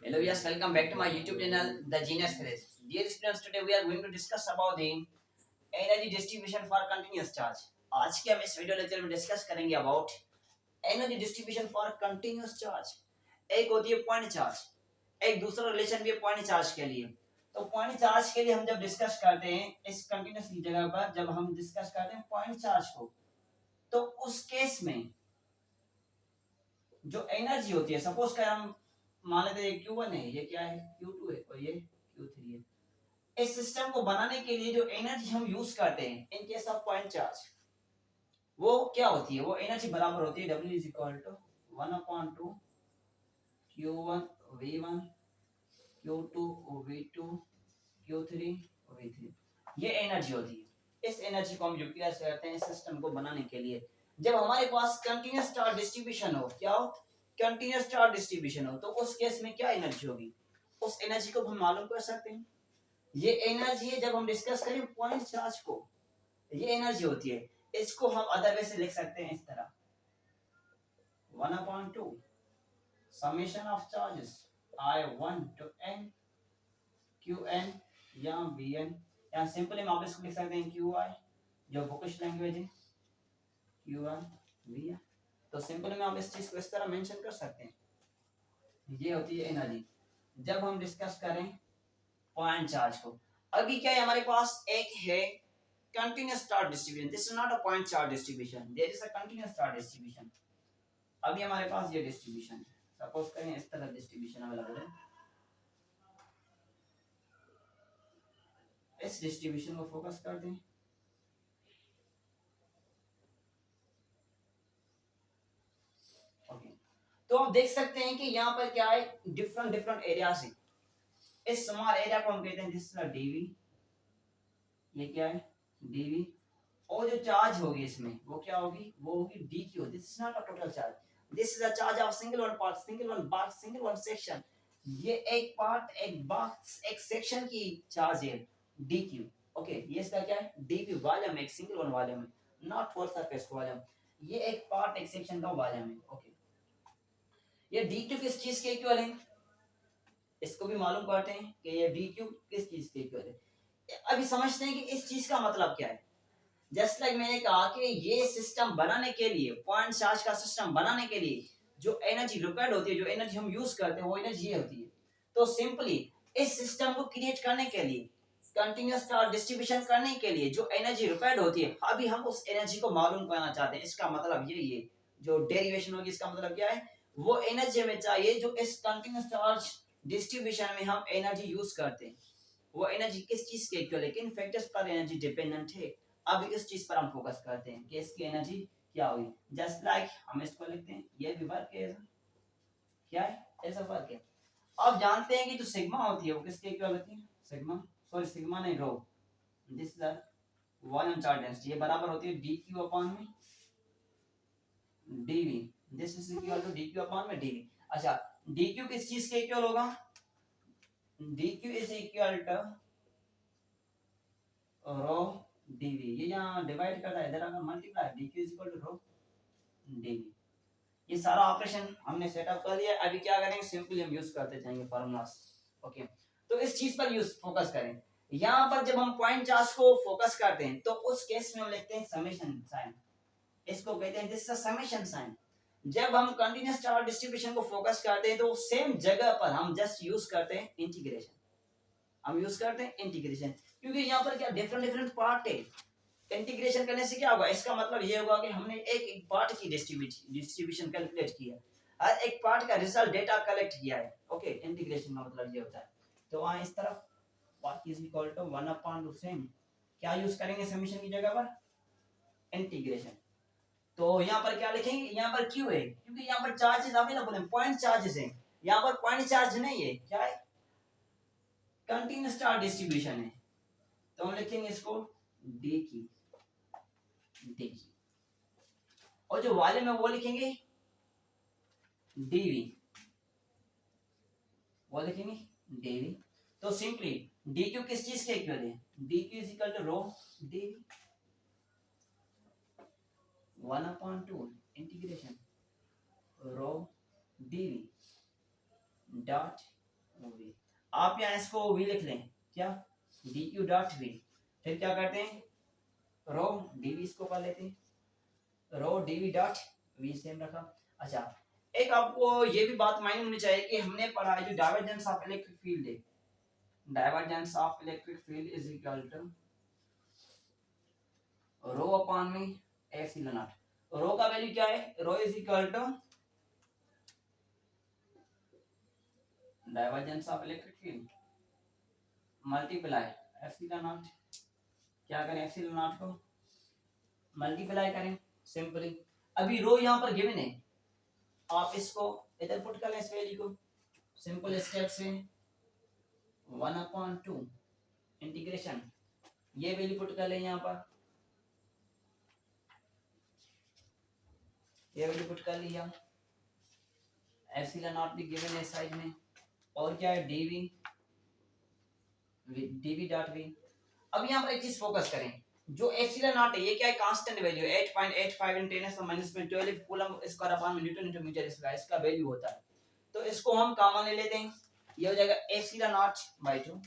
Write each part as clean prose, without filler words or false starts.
Hello, yes, welcome back to my YouTube channel, The Genius Village. Dear students, today we are going to discuss about the energy distribution for continuous charge. आज के हम इस video lecture में discuss करेंगे about energy distribution for continuous charge. एक होती है point charge, एक दूसरा रिलेशन भी है पॉइंट चार्ज के लिए। तो पॉइंट चार्ज के लिए हम जब डिस्कस करते हैं इस कंटिन्यूअस की जगह पर, जब हम डिस्कस करते हैं पॉइंट चार्ज को, तो उस केस में जो एनर्जी होती है, सपोज कर हम मान लेते हैं Q1 है, ये क्या है Q2 है और ये Q3 है। इस सिस्टम को बनाने के लिए जो एनर्जी हम यूज करते हैं in case of point charge, वो क्या होती है? वो एनर्जी बराबर होती है W is equal to 1/2 Q1 V1 Q2 V2 Q3 V3। ये एनर्जी होती है। इस एनर्जी को हम यूटिलाइज करते हैं इस सिस्टम को बनाने के लिए। जब हमारे पास कंटीन्यूअस चार्ज डिस्ट्रीब्यूशन हो, क्या हो? कंटीन्यूअस चार्ज डिस्ट्रीब्यूशन हो, तो उस केस में क्या एनर्जी होगी? उस एनर्जी को हम मालूम कर सकते हैं। ये एनर्जी है, जब हम डिस्कस करें पॉइंट चार्ज को, ये एनर्जी होती है। इसको हम अदर वे से लिख सकते हैं इस तरह 1/2 summation of charges I1 to n Qn या Bn, या सिंपली हम आप इसको लिख सकते हैं Qi, जो बुकिश लैंग्वेज है Q1 Bn। तो सिंपली में आप इस चीज को इस तरह मेंशन कर सकते हैं। ये होती है एनर्जी जब हम डिस्कस करें पॉइंट चार्ज को। अभी क्या है हमारे पास? एक है continuous charge distribution. This is not a point charge distribution. There is a continuous charge distribution. अभी हमारे पास ये डिस्ट्रीब्यूशन है, सपोज करें इस तरह डिस्ट्रीब्यूशन अवेलेबल है। इस डिस्ट्रीब्यूशन को फोकस कर दें। ओके, तो आप देख सकते हैं कि यहाँ पर क्या है, डिफरेंट डिफरेंट एरियाज हैं। इस स्मॉल एरिया को हम कहते हैं दिस इज डीवी, ये क्या है डीवी। और जो चार्ज होगी इसमें वो क्या होगी? वो होगी D Q. This is not a total charge, this is a charge of single one part, single one box, single one section. ये एक पार्ट, एक बॉक्स, एक सेक्शन की चार्ज है डी क्यू। ओके, ये इसका क्या है? डी क्यू वॉल्यूम, एक सिंगल वन वॉल्यूम है, नॉट होल सरफेस वॉल्यूम। ये एक पार्ट, एक सेक्शन का वॉल्यूम है। ओके, ये डी क्यू किस चीज के इक्वल है? इसको भी मालूम करते हैं कि ये डी क्यू किस चीज के इक्वल है। अभी समझते हैं कि इस चीज का मतलब क्या है। जस्ट लाइक मैंने कहा कि ये सिस्टम बनाने के लिए, पॉइंट चार्ज का सिस्टम बनाने के लिए जो एनर्जी रिक्वायर्ड होती है, जो एनर्जी हम यूज करते हैं, वो एनर्जी ये होती है। तो सिंपली इस सिस्टम को क्रिएट करने के लिए, कंटिन्यूअस चार्ज डिस्ट्रीब्यूशन करने के लिए जो एनर्जी रिक्वायर्ड होती है, अभी हम उस एनर्जी को मालूम करना चाहते हैं। इसका मतलब यही है, जो डेरिवेशन होगी इसका मतलब क्या है? वो एनर्जी हमें चाहिए जो इस कंटिन्यूअस चार्ज डिस्ट्रीब्यूशन में हम एनर्जी यूज करते हैं। वो एनर्जी किस चीज के इक्वल है, किन फैक्टर्स पर एनर्जी डिपेंडेंट है। अब इस चीज पर हम फोकस करते हैं कि इसकी एनर्जी क्या हुई। जस्ट लाइक हम इसको लिखते हैं, ये भी वर्क है, क्या है? ऐसा वर्क है। अब जानते हैं कि जो सिग्मा होती है वो किसके इक्वल होती है? सिग्मा, सॉरी सिग्मा नहीं, rho. This is the volume charge density, ये बराबर होती है dq अपॉन में dv। This is equal to dq upon में dv। अच्छा, dq किस चीज के इक्वल होगा? dq is equal to rho dv। ये यहाँ डिवाइड करता है, इधर अगर multiply, dq is equal to rho dv। ये सारा ऑपरेशन हमने सेटअप कर लिया। अभी क्या करेंगे? सिंपली हम यूज करते जाएंगे फार्मूलास। ओके, तो इस चीज पर यूज फोकस करें। यहाँ पर जब हम पॉइंट चार्ज को फोकस करते हैं तो उस केस में हम लिखते हैं समेशन साइन, इसको कहते हैं दिस इज समेशन साइन। जब हम कंटीन्यूअस चार्ज डिस्ट्रीब्यूशन को फोकस करते हैं तो सेम जगह पर हम जस्ट यूज करते हैं इंटीग्रेशन, हम यूज करते हैं इंटीग्रेशन, क्योंकि यहाँ पर क्या डिफरेंट डिफरेंट पार्ट है। इंटीग्रेशन करने से क्या होगा? इसका मतलब ये होगा कि हमने एक एक पार्ट की डिस्ट्रीब्यूशन कैलकुलेट किया, हर एक पार्ट का रिजल्ट डेटा कलेक्ट किया है। ओके, इंटीग्रेशन का मतलब ये होता है। तो वहां इस तरफ y is equal to 1/2 same क्या यूज करेंगे समीशन की जगह पर? इंटीग्रेशन। तो यहाँ पर क्या लिखेंगे? यहाँ पर क्यों है? क्योंकि यहाँ पर चार्जेस अवेलेबल है, पॉइंट चार्जेस हैं। यहाँ पर पॉइंट चार्ज नहीं है, क्या है? कंटीन्यूअस चार्ज डिस्ट्रीब्यूशन है। तो हम लिखेंगे इसको डी की, और जो वॉल्यूम है वो लिखेंगे डीवी, वो लिखेंगे डीवी। तो सिंपली dq किस चीज के इक्वल है? dq is equal to rho dv 1/2 integration rho dv dot V. आप यहाँ इसको वी लिख लें, क्या डी क्यू डॉट वी। फिर क्या करते हैं, रो डी वी इसको कर लेते हैं, rho D V dot V same रखा। अच्छा, एक आपको ये भी बात मालूम होनी चाहिए कि हमने पढ़ा है जो डाइवर्जेंस ऑफ इलेक्ट्रिक फील्ड है, divergence of electric field is equal to rho upon में एप्सिलॉन नॉट। रो का वैल्यू क्या है, rho is equal to divergence of electric field multiply epsilon naught. क्या करें, एप्सिलॉन नॉट को मल्टीप्लाई करें simply. अभी रो यहाँ पर गिवन है, आप इसको इधर पुट कर लें इस वैल्यू को सिंपल स्टेप से 1/2 इंटीग्रेशन, ये वैल्यू पुट कर लें यहाँ पर, ये वैल्यू पुट कर लिया, एप्सिलॉन नॉट भी गिवन है साइड में, और क्या है डीवी डीवी डॉट वी। अब यहाँ पर एक चीज फोकस करें, जो एप्सिलॉन नॉट है ये क्या है, constant value 8.85 in 10⁻⁻12 coulomb square upon newton into metre square इसका वैल्यू होता है। तो इसको हम कॉमन ले लेते हैं, ये हो जाएगा epsilon naught by 2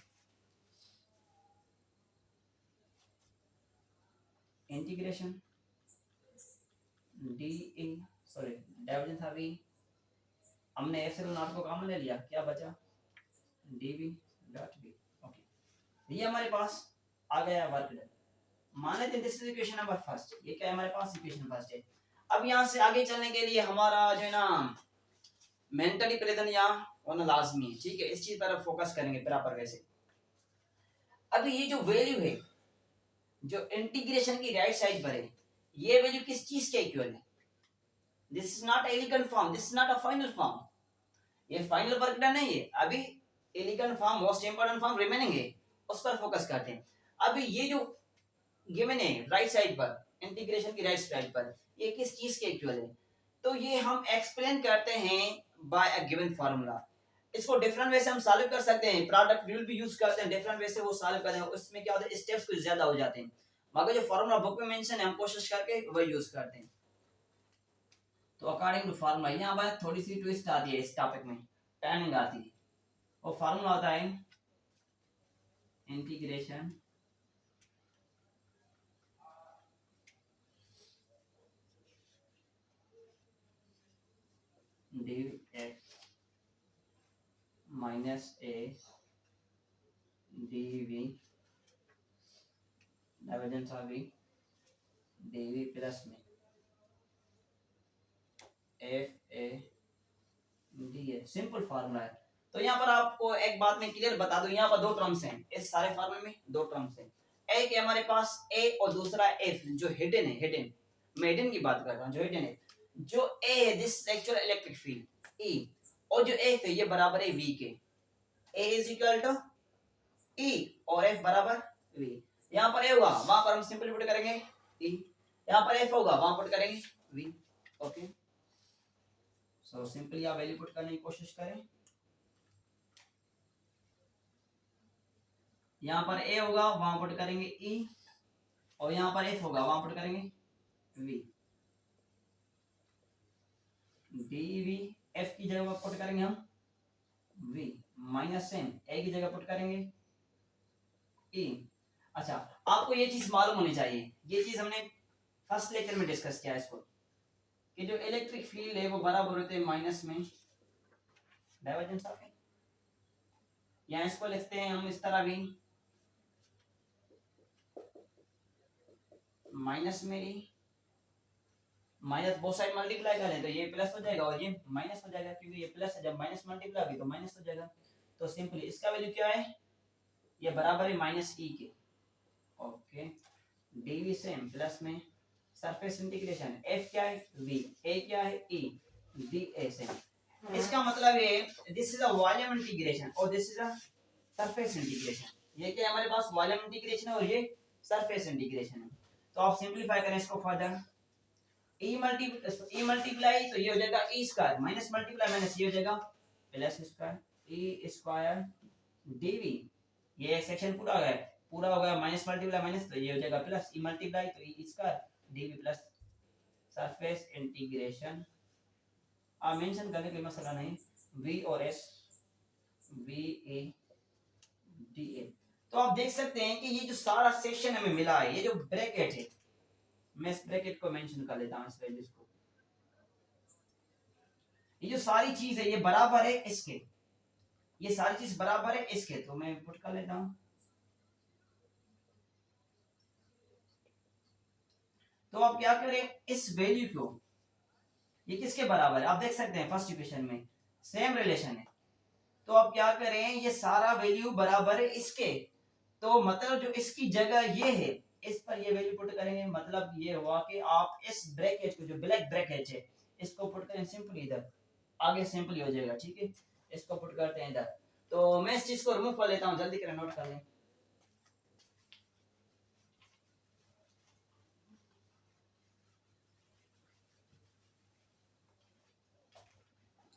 integration D A sorry divergence था वी, हमने एप्सिलॉन नॉट को कॉमन ले लिया, क्या बचा डीवी डॉट वी। ओके, ये हमारे पास आ गया वर्क डन। मान लेते हैं this is equation number first, ये क्या है हमारे पास इक्वेशन फर्स्ट है। अब यहाँ से आगे चलने के लिए हमारा जो है ना मेंटली प्रेजेंट या होना लाजमी है, ठीक है, इस चीज पर फोकस करेंगे प्रॉपर वैसे। अभी ये जो वैल्यू है जो इंटीग्रेशन की राइट साइड पर है, ये वैल्यू किस चीज के इक्वल है, this is not elegant form, this is not a final form, ये फाइनल वर्क डन नहीं है, अभी elegant form most important form remaining है, उस पर फोकस करते हैं। अभी ये जो गिवन है राइट साइड पर, इंटीग्रेशन की राइट साइड पर, ये किस चीज के इक्वल है, तो ये हम एक्सप्लेन करते हैं बाय अ गिवन फार्मूला। इसको डिफरेंट वे से हम सॉल्व कर सकते हैं, प्रोडक्ट रूल भी यूज करते हैं, डिफरेंट वे से वो सॉल्व करते हैं, उसमें क्या होता है स्टेप्स कुछ ज्यादा हो जाते हैं, मगर जो फार्मूला बुक में मेंशन है हम कोशिश करके वही यूज करते हैं। तो अकॉर्डिंग टू फार्मूला यहाँ पर थोड़ी सी ट्विस्ट आती है इस टॉपिक में, टर्निंग आती है, और फार्मूला होता है integration dx minus a dv divergence of v dv plus में f a ds, simple formula है। तो यहाँ पर आपको एक बात मैं क्लियर बता दूं, यहाँ पर दो टर्म्स हैं इस सारे फार्मूले में, दो टर्म्स हैं, एक है हमारे पास a और दूसरा f जो हिडन है, हिडन मैं हिडन की बात कर रहा हूँ, जो हिडन है, जो a है this actual electric field E, और जो f है ये बराबर है v के, a is equal to E और f बराबर v। यहाँ पर a होगा वहां पर हम सिंपली पुट करेंगे E, यहाँ पर f होगा वहां पुट करेंगे v। ओके, सो सिंपली आप वैल्यू पुट करने की कोशिश करें, यहाँ पर a होगा वहां पुट करेंगे E, और यहाँ पर f होगा वहां पुट करेंगे v, dv f की जगह पुट करेंगे हम v माइनस सेम a की जगह पुट करेंगे E। अच्छा, आपको ये चीज मालूम होनी चाहिए, ये चीज हमने फर्स्ट लेक्चर में डिस्कस किया इसको, कि जो इलेक्ट्रिक फील्ड है वो बराबर होते हैं माइनस में डाइवर्जेंस ऑफ, यहाँ इसको लिखते हैं हम इस तरह भी, माइनस में ही माइनस बोथ साइड मल्टीप्लाई करें तो ये प्लस हो जाएगा और ये माइनस हो जाएगा, क्योंकि ये प्लस है, जब माइनस मल्टीप्लाई होगी तो माइनस हो जाएगा। तो सिंपली इसका वैल्यू क्या है, ये बराबर है माइनस ई के। ओके, डीवी सेम प्लस में सरफेस इंटीग्रेशन एफ क्या है वी, ए क्या है ई, डी ए सेम। इसका मतलब है this is a volume integration और this is a surface integration. ये क्या है हमारे पास वॉल्यूम इंटीग्रेशन और ये सरफेस इंटीग्रेशन है। तो आप सिंपलीफाई करें इसको फर्दर, ई मल्टीप्लाई तो ये हो जाएगा E square minus multiply minus ये हो जाएगा प्लस स्क्वायर ई स्क्वायर डीवी, ये एक सेक्शन पूरा हो गया माइनस मल्टीप्लाई माइनस तो ये हो जाएगा प्लस ई मल्टीप्लाई तो E square D V plus surface integration. आप मेंशन करने कोई मसला नहीं, वी और एस VADA। तो आप देख सकते हैं कि ये जो सारा सेक्शन हमें मिला है, ये जो ब्रैकेट है, मैं इस ब्रैकेट को मेंशन कर लेता हूं, इस वैल्यूज को। ये जो सारी चीज है ये बराबर है इसके, ये सारी चीज बराबर है इसके, तो मैं पुट कर लेता हूं। तो आप क्या करें, इस वैल्यू को, ये किसके बराबर है आप देख सकते हैं फर्स्ट इक्वेशन में सेम रिलेशन है, तो आप क्या करें, ये सारा वैल्यू बराबर है इसके, तो मतलब जो इसकी जगह ये है इस पर ये वैल्यू पुट करेंगे, मतलब ये हुआ कि आप इस ब्रैकेट को, जो ब्लैक ब्रैकेट है, इसको पुट करें सिंपली इधर, आगे सिंपली हो जाएगा, ठीक है। इसको पुट करते हैं इधर, तो मैं इस चीज को रिमूव कर लेता हूं, जल्दी करें, नोट कर लें।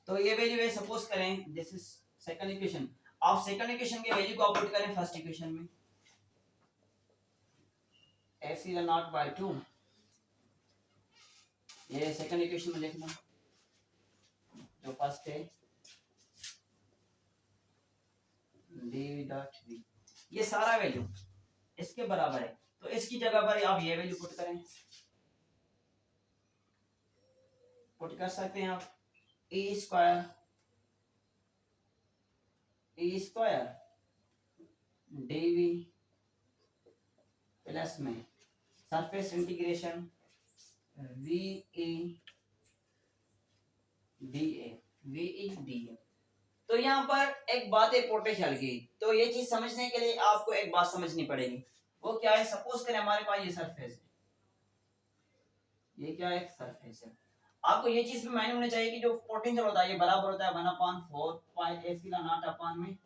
तो ये वैल्यू है, सपोज करें दिस इज सेकंड इक्वेशन, आप सेकंड इक्वेशन के वैल्यू को पुट करें फर्स्ट इक्वेशन में, एप्सिलॉन नॉट बाय 2, ये सेकंड इक्वेशन में लिखना, जो फर्स्ट है डी डॉट वी, ये सारा वैल्यू इसके बराबर है, तो इसकी जगह पर आप ये वैल्यू पुट करें, पुट कर सकते हैं आप, ए स्क्वायर डीवी प्लस में सरफेस इंटीग्रेशन VE तो यहाँ पर एक बात है पोटेंशियल की, तो ये चीज समझने के लिए आपको एक बात समझनी पड़ेगी, वो क्या है, सपोज करें हमारे पास ये सरफेस है, ये क्या है, सरफेस है, आपको ये चीज भी माइंड होना चाहिए कि जो पोटेंशियल होता है ये बराबर होता है 1/4 पाई एप्सिलॉन नॉट अपान में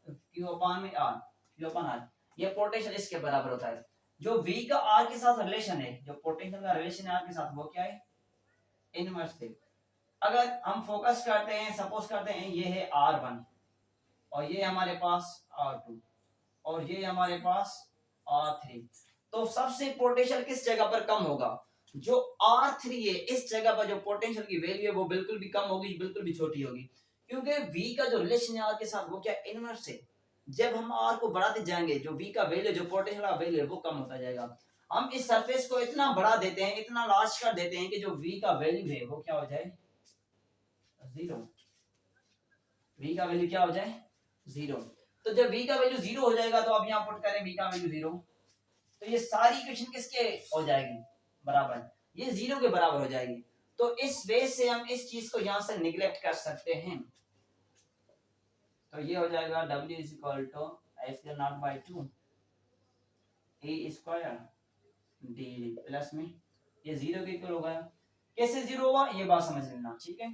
क्यू अपान में आर, क्यू अपान आर, ये पोटेंशियल इसके बराबर होता है। जो V का R के साथ रिलेशन है, जो पोटेंशियल का रिलेशन है R के साथ, वो क्या है, इनवर्स है। अगर हम फोकस करते हैं, सपोज करते हैं ये है R1 और ये हमारे पास R2 और ये हमारे पास R3, तो सबसे पोटेंशियल किस जगह पर कम होगा, जो R3 है इस जगह पर जो पोटेंशियल की वैल्यू है वो बिल्कुल भी कम होगी, बिल्कुल भी छोटी होगी, क्योंकि V का जो रिलेशन है R के साथ वो क्या इनवर्स है। जब हम R को बढ़ाते जाएंगे, जो V का वैल्यू, जो पोटेंशियल का वैल्यू है वो कम होता जाएगा। हम इस सरफेस को इतना बढ़ा देते हैं, इतना लार्ज कर देते हैं कि जो V का वैल्यू है वो क्या हो जाए, जीरो। V का वैल्यू क्या हो जाए, जीरो। तो जब V का वैल्यू जीरो हो जाएगा तो अब यहाँ पुट करें V का वैल्यू जीरो, तो ये सारी इक्वेशन किसके हो जाएगी, बराबर, ये जीरो के बराबर हो जाएगी। तो इस वे से हम इस चीज को यहाँ से निगलेक्ट कर सकते हैं, तो ये हो जाएगा W is equal to epsilon naught by 2 A square D plus में ये जीरो के इक्वल होगा। कैसे जीरो हुआ ये बात समझ लेना, ठीक है।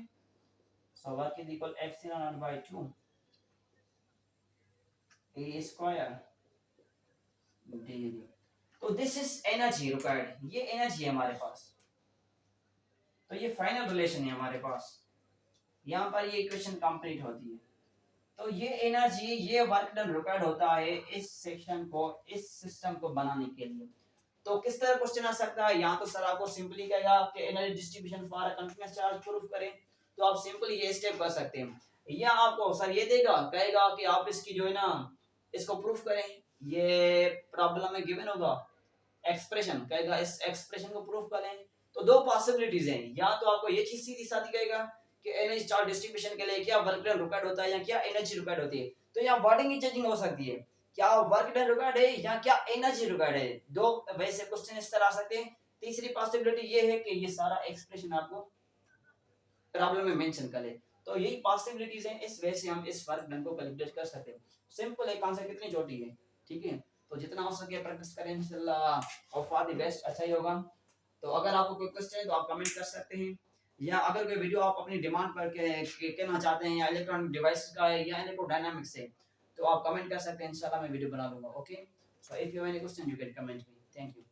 So work is equal epsilon naught by 2 A square D, तो दिस इज एनर्जी रिक्वायर्ड, ये एनर्जी है हमारे पास, तो ये फाइनल रिलेशन है हमारे पास, यहाँ पर ये इक्वेशन कंप्लीट होती है। तो ये एनर्जी, ये वर्क डन रिक्वायर्ड होता है इस सेक्शन को, इस सिस्टम को बनाने के लिए। तो किस तरह क्वेश्चन आ सकता है, यहाँ तो सर आपको सिंपली कहेगा कि energy distribution for a continuous charge proof करें, तो आप सिंपली ये स्टेप कर सकते हैं, या आपको सर ये देगा, कहेगा कि आप इसकी जो है ना इसको प्रूफ करें, ये प्रॉब्लम में गिवन होगा एक्सप्रेशन, कहेगा इस एक्सप्रेशन को प्रूफ करें। तो दो पॉसिबिलिटीज हैं, या तो आपको ये चीज सीधी साधी कहेगा कि एनर्जी चार्ज डिस्ट्रीब्यूशन के लिए क्या वर्क डन रिक्वायर्ड होता है या क्या एनर्जी रिक्वायर्ड होती है, तो यहाँ वर्डिंग की चेंजिंग हो सकती है, क्या वर्क डन रिक्वायर्ड है या क्या एनर्जी रिक्वायर्ड है, दो वैसे क्वेश्चन इस तरह आ सकते हैं। तीसरी पॉसिबिलिटी ये है कि ये सारा एक्सप्रेशन आपको प्रॉब्लम में मेंशन करे, तो यही पॉसिबिलिटीज हैं, इस वजह से हम इस वर्क डन को कैलकुलेट कर सकते हैं। सिंपल है, आंसर कितनी छोटी है, ठीक है। तो जितना हो सके प्रैक्टिस करें इंशाल्लाह और फॉर द बेस्ट अच्छा ही होगा। तो अगर आपको कोई क्वेश्चन है तो आप कमेंट कर सकते हैं, या अगर कोई वीडियो आप अपनी डिमांड पर कहना चाहते हैं या इलेक्ट्रॉनिक डिवाइस का है या इलेक्ट्रोडायनामिक्स से, तो आप कमेंट कर सकते हैं, इंशाल्लाह मैं वीडियो बना लूंगा। Okay, so if you have any question you can comment me. Thank you.